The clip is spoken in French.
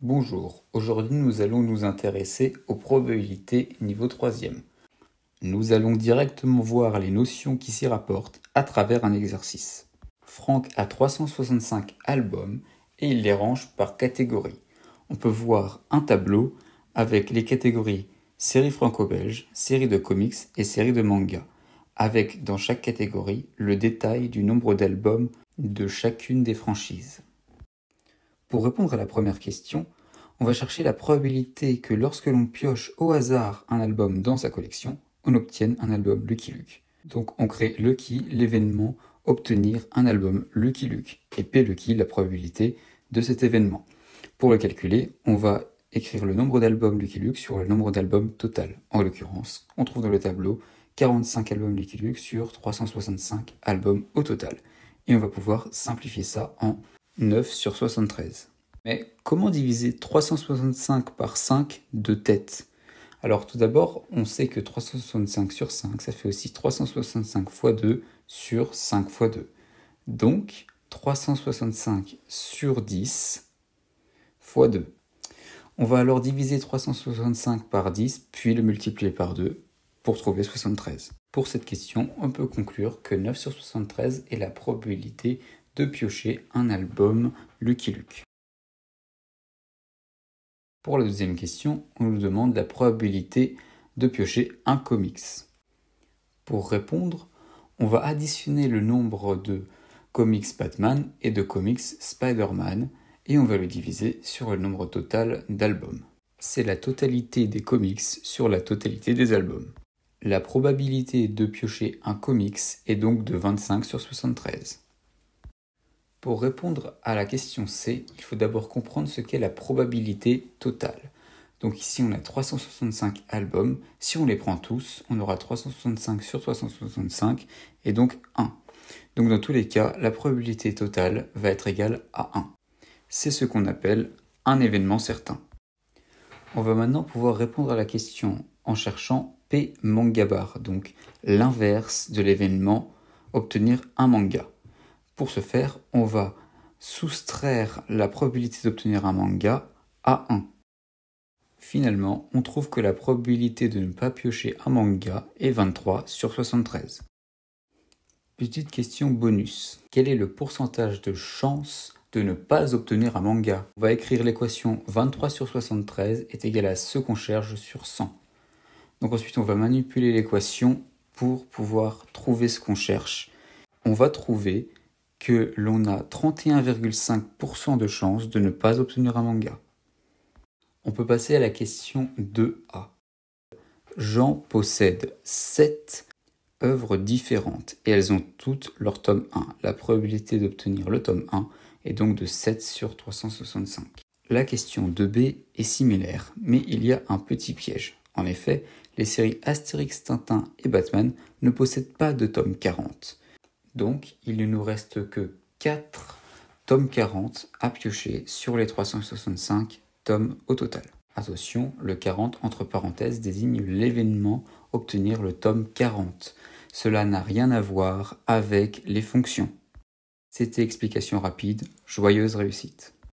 Bonjour, aujourd'hui nous allons nous intéresser aux probabilités niveau 3e. Nous allons directement voir les notions qui s'y rapportent à travers un exercice. Franck a 365 albums et il les range par catégorie. On peut voir un tableau avec les catégories série franco-belge, série de comics et série de manga, avec dans chaque catégorie le détail du nombre d'albums de chacune des franchises. Pour répondre à la première question, on va chercher la probabilité que lorsque l'on pioche au hasard un album dans sa collection, on obtienne un album Lucky Luke. Donc on crée Lucky, l'événement, obtenir un album Lucky Luke, et P Lucky, la probabilité de cet événement. Pour le calculer, on va écrire le nombre d'albums Lucky Luke sur le nombre d'albums total. En l'occurrence, on trouve dans le tableau 45 albums Lucky Luke sur 365 albums au total. Et on va pouvoir simplifier ça en 9 sur 73. Mais comment diviser 365 par 5 de tête? Alors tout d'abord, on sait que 365 sur 5, ça fait aussi 365 fois 2 sur 5 fois 2. Donc 365 sur 10 fois 2. On va alors diviser 365 par 10, puis le multiplier par 2 pour trouver 73. Pour cette question, on peut conclure que 9 sur 73 est la probabilité de piocher un album Lucky Luke. Pour la deuxième question, on nous demande la probabilité de piocher un comics. Pour répondre, on va additionner le nombre de comics Batman et de comics Spider-Man et on va le diviser sur le nombre total d'albums. C'est la totalité des comics sur la totalité des albums. La probabilité de piocher un comics est donc de 25 sur 73. Pour répondre à la question C, il faut d'abord comprendre ce qu'est la probabilité totale. Donc ici on a 365 albums, si on les prend tous, on aura 365 sur 365 et donc 1. Donc dans tous les cas, la probabilité totale va être égale à 1. C'est ce qu'on appelle un événement certain. On va maintenant pouvoir répondre à la question en cherchant P manga bar, donc l'inverse de l'événement obtenir un manga. Pour ce faire, on va soustraire la probabilité d'obtenir un manga à 1. Finalement, on trouve que la probabilité de ne pas piocher un manga est 23 sur 73. Petite question bonus. Quel est le pourcentage de chance de ne pas obtenir un manga? On va écrire l'équation 23 sur 73 est égal à ce qu'on cherche sur 100. Donc ensuite, on va manipuler l'équation pour pouvoir trouver ce qu'on cherche. On va trouver que l'on a 31,5% de chances de ne pas obtenir un manga. On peut passer à la question 2A. Jean possède 7 œuvres différentes et elles ont toutes leur tome 1. La probabilité d'obtenir le tome 1 est donc de 7 sur 365. La question 2B est similaire, mais il y a un petit piège. En effet, les séries Astérix, Tintin et Batman ne possèdent pas de tome 40. Donc, il ne nous reste que 4 tomes 40 à piocher sur les 365 tomes au total. Attention, le 40 entre parenthèses désigne l'événement obtenir le tome 40. Cela n'a rien à voir avec les fonctions. C'était explication rapide, joyeuse réussite.